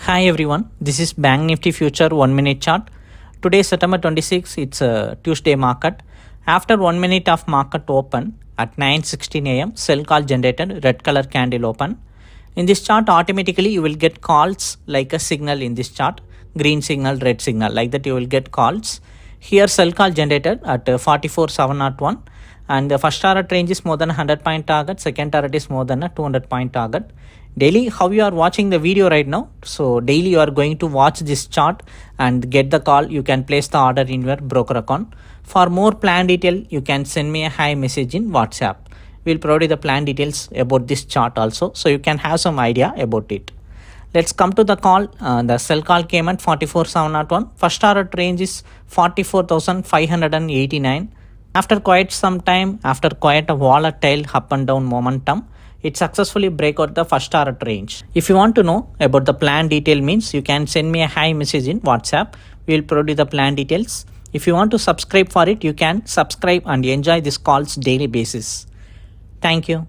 Hi everyone, this is Bank Nifty Future 1 minute chart. Today September 26, it's a Tuesday market. After 1 minute of market open at 9:16 am, sell call generated, red color candle open. In this chart, automatically you will get calls like a signal in this chart, green signal, red signal, like that you will get calls. Here sell call generated at 44,701 and the first target range is more than 100 point target, second target is more than a 200 point target. Daily, how you are watching the video right now, so daily you are going to watch this chart and get the call. You can place the order in your broker account. For more plan detail, you can send me a hi message in WhatsApp. We'll provide you the plan details about this chart also, so you can have some idea about it. Let's come to the call. The sell call came at 44,701. First target range is 44,589. After quite some time, after quite a volatile up and down momentum, it successfully break out the first target range. If you want to know about the plan detail means, you can send me a hi message in WhatsApp. We will provide you the plan details. If you want to subscribe for it, you can subscribe and enjoy these calls daily basis. Thank you.